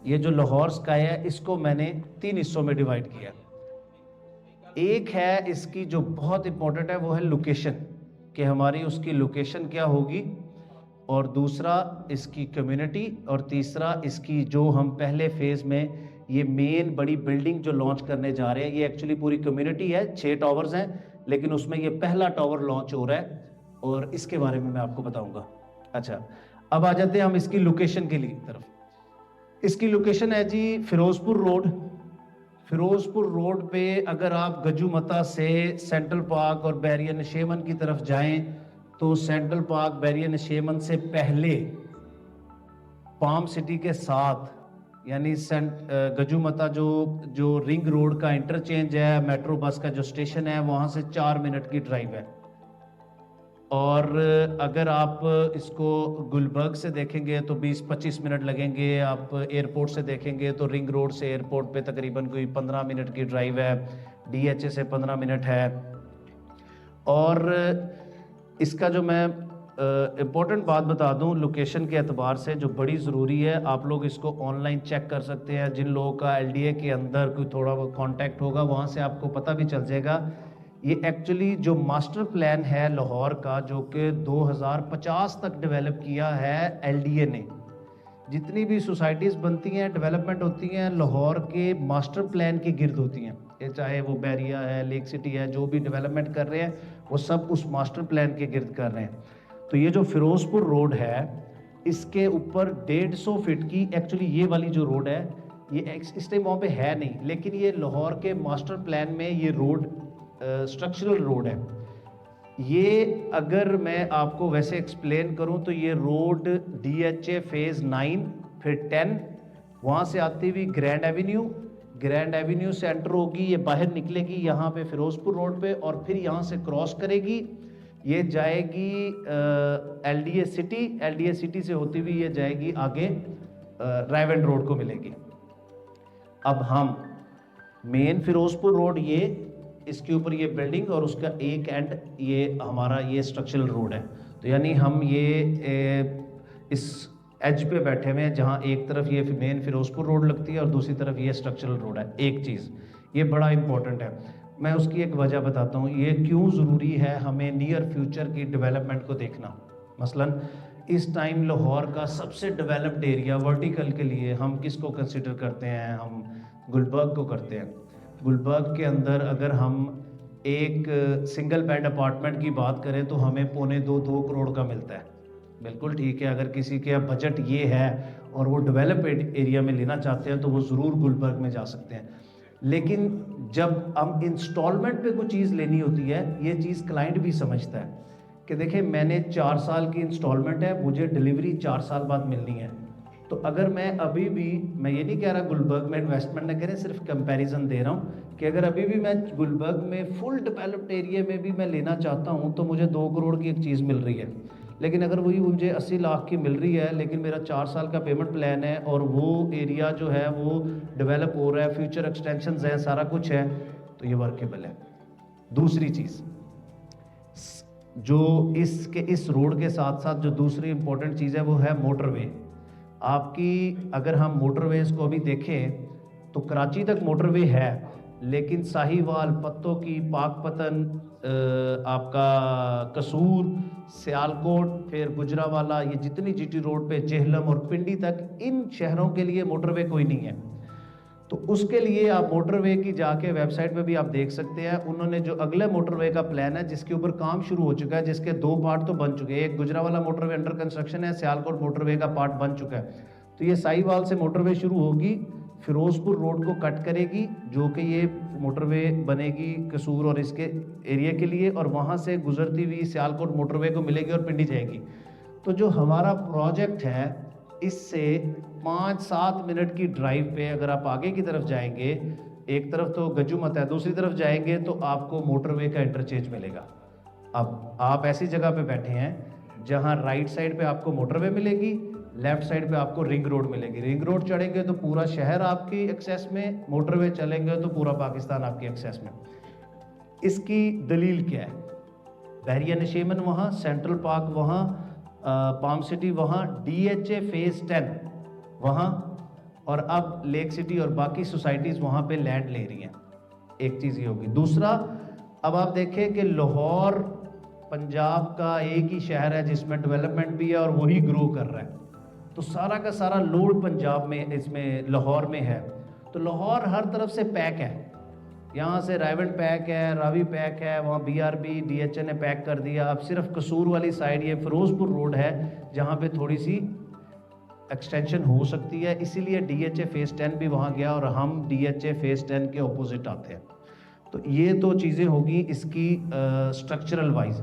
ये जो लाहौर स्काई है इसको मैंने 3 हिस्सों में डिवाइड किया। एक है इसकी जो बहुत इंपॉर्टेंट है वो है लोकेशन, कि हमारी उसकी लोकेशन क्या होगी, और दूसरा इसकी कम्युनिटी, और तीसरा इसकी जो हम पहले फेज में ये मेन बड़ी बिल्डिंग जो लॉन्च करने जा रहे हैं, ये एक्चुअली पूरी कम्युनिटी है, 6 टावर्स हैं, लेकिन उसमें ये पहला टावर लॉन्च हो रहा है और इसके बारे में मैं आपको बताऊंगा। अच्छा, अब आ जाते हैं हम इसकी लोकेशन के लिए तरफ। इसकी लोकेशन है जी फिरोजपुर रोड। फिरोजपुर रोड पे अगर आप गजुमता से सेंट्रल पार्क और बैरियर नशेमन की तरफ जाएं तो सेंट्रल पार्क बैरियर नशेमन से पहले पाम सिटी के साथ, यानी गजुमता जो जो रिंग रोड का इंटरचेंज है, मेट्रो बस का जो स्टेशन है, वहां से 4 मिनट की ड्राइव है। और अगर आप इसको गुलबर्ग से देखेंगे तो 20-25 मिनट लगेंगे। आप एयरपोर्ट से देखेंगे तो रिंग रोड से एयरपोर्ट पे तकरीबन कोई 15 मिनट की ड्राइव है, डीएचए से 15 मिनट है। और इसका जो मैं इम्पोर्टेंट बात बता दूं लोकेशन के एतबार से जो बड़ी ज़रूरी है, आप लोग इसको ऑनलाइन चेक कर सकते हैं। जिन लोगों का एलडीए के अंदर कोई थोड़ा बहुत कॉन्टैक्ट होगा वहाँ से आपको पता भी चल जाएगा। ये एक्चुअली जो मास्टर प्लान है लाहौर का, जो कि 2050 तक डेवलप किया है एलडीए ने, जितनी भी सोसाइटीज़ बनती हैं, डेवलपमेंट होती हैं, लाहौर के मास्टर प्लान के गिर्द होती हैं। ये चाहे वो बैरिया है, लेक सिटी है, जो भी डेवलपमेंट कर रहे हैं वो सब उस मास्टर प्लान के गिर्द कर रहे हैं। तो ये जो फिरोजपुर रोड है इसके ऊपर 150 फीट की, एक्चुअली ये वाली जो रोड है ये इस टाइम वहाँ पे है नहीं, लेकिन ये लाहौर के मास्टर प्लान में ये रोड स्ट्रक्चरल रोड है। ये अगर मैं आपको वैसे एक्सप्लेन करूं तो ये रोड डीएचए फेज 9 फिर 10 वहाँ से आती हुई ग्रैंड एवेन्यू, ग्रैंड एवेन्यू से एंटर होगी, ये बाहर निकलेगी यहाँ पे फिरोजपुर रोड पे, और फिर यहाँ से क्रॉस करेगी, ये जाएगी एलडीए सिटी, एलडीए सिटी से होती हुई ये जाएगी आगे रायवेंड रोड को मिलेगी। अब हम मेन फिरोजपुर रोड, ये इसके ऊपर ये बिल्डिंग और उसका एक एंड ये हमारा ये स्ट्रक्चरल रोड है। तो यानी हम ये इस एज पे बैठे हुए हैं जहाँ एक तरफ ये मेन फिरोजपुर रोड लगती है और दूसरी तरफ ये स्ट्रक्चरल रोड है। एक चीज़ ये बड़ा इंपॉर्टेंट है, मैं उसकी एक वजह बताता हूँ ये क्यों ज़रूरी है हमें नियर फ्यूचर की डेवलपमेंट को देखना। मसलन इस टाइम लाहौर का सबसे डेवलप्ड एरिया वर्टिकल के लिए हम किसको कंसिडर करते हैं? हम गुलबर्ग को करते हैं। गुलबर्ग के अंदर अगर हम एक सिंगल बेड अपार्टमेंट की बात करें तो हमें 2.25-2 करोड़ का मिलता है। बिल्कुल ठीक है, अगर किसी के बजट ये है और वो डेवलप एरिया में लेना चाहते हैं तो वो ज़रूर गुलबर्ग में जा सकते हैं। लेकिन जब हम इंस्टॉलमेंट पे कोई चीज़ लेनी होती है, ये चीज़ क्लाइंट भी समझता है कि देखें मैंने 4 साल की इंस्टॉलमेंट है, मुझे डिलीवरी 4 साल बाद मिलनी है। तो अगर मैं अभी भी, मैं ये नहीं कह रहा गुलबर्ग में इन्वेस्टमेंट न करें, सिर्फ कंपैरिजन दे रहा हूँ कि अगर अभी भी मैं गुलबर्ग में फुल डेवलप्ड एरिया में भी मैं लेना चाहता हूँ तो मुझे 2 करोड़ की एक चीज़ मिल रही है। लेकिन अगर वही मुझे 80 लाख की मिल रही है, लेकिन मेरा 4 साल का पेमेंट प्लान है और वो एरिया जो है वो डेवलप हो रहा है, फ्यूचर एक्सटेंशंस हैं, सारा कुछ है, तो ये वर्केबल है। दूसरी चीज़ जो इस रोड के साथ साथ जो दूसरी इंपॉर्टेंट चीज़ है वो है मोटरवे। आपकी अगर हम मोटरवेज को अभी देखें तो कराची तक मोटरवे है, लेकिन साहिवाल, पत्तों की, पाकपतन, आपका कसूर, सियालकोट, फिर गुजरावाला, ये जितनी जीटी रोड पे जेहलम और पिंडी तक, इन शहरों के लिए मोटरवे कोई नहीं है। तो उसके लिए आप मोटरवे की जाके वेबसाइट पे भी आप देख सकते हैं। उन्होंने जो अगले मोटरवे का प्लान है जिसके ऊपर काम शुरू हो चुका है, जिसके 2 पार्ट तो बन चुके हैं, एक गुजरावाला मोटरवे अंडर कंस्ट्रक्शन है, सियालकोट मोटरवे का पार्ट बन चुका है। तो ये साहिवाल से मोटरवे शुरू होगी, फिरोजपुर रोड को कट करेगी, जो कि ये मोटरवे बनेगी कसूर और इसके एरिया के लिए, और वहाँ से गुजरती हुई सियालकोट मोटरवे को मिलेगी और पिंडी जाएगी। तो जो हमारा प्रोजेक्ट है इससे 5-7 मिनट की ड्राइव पे अगर आप आगे की तरफ जाएंगे, एक तरफ तो गजुमत है, दूसरी तरफ जाएंगे तो आपको मोटरवे का इंटरचेंज मिलेगा। अब आप ऐसी जगह पे बैठे हैं जहां राइट साइड पे आपको मोटरवे मिलेगी, लेफ्ट साइड पे आपको रिंग रोड मिलेगी। रिंग रोड चढ़ेंगे तो पूरा शहर आपकी एक्सेस में, मोटरवे चलेंगे तो पूरा पाकिस्तान आपकी एक्सेस में। इसकी दलील क्या है? बैरिया नशेमन वहाँ, सेंट्रल पार्क वहाँ, पाम सिटी वहाँ, डीएचए फेज 10 वहाँ, और अब लेक सिटी और बाकी सोसाइटीज़ वहाँ पे लैंड ले रही हैं। एक चीज़ ये होगी। दूसरा, अब आप देखें कि लाहौर पंजाब का एक ही शहर है जिसमें डेवलपमेंट भी है और वही ग्रो कर रहा है, तो सारा का सारा लोड पंजाब में, इसमें लाहौर में है। तो लाहौर हर तरफ से पैक है, यहाँ से रायवंड पैक है, रावी पैक है, वहाँ BRB DHA ने पैक कर दिया। अब सिर्फ कसूर वाली साइड ये फिरोजपुर रोड है जहाँ पे थोड़ी सी एक्सटेंशन हो सकती है, इसीलिए DHA फेज़ 10 भी वहाँ गया और हम DHA फेज़ 10 के ऑपोजिट आते हैं। तो ये तो चीज़ें होगी इसकी स्ट्रक्चरल वाइज।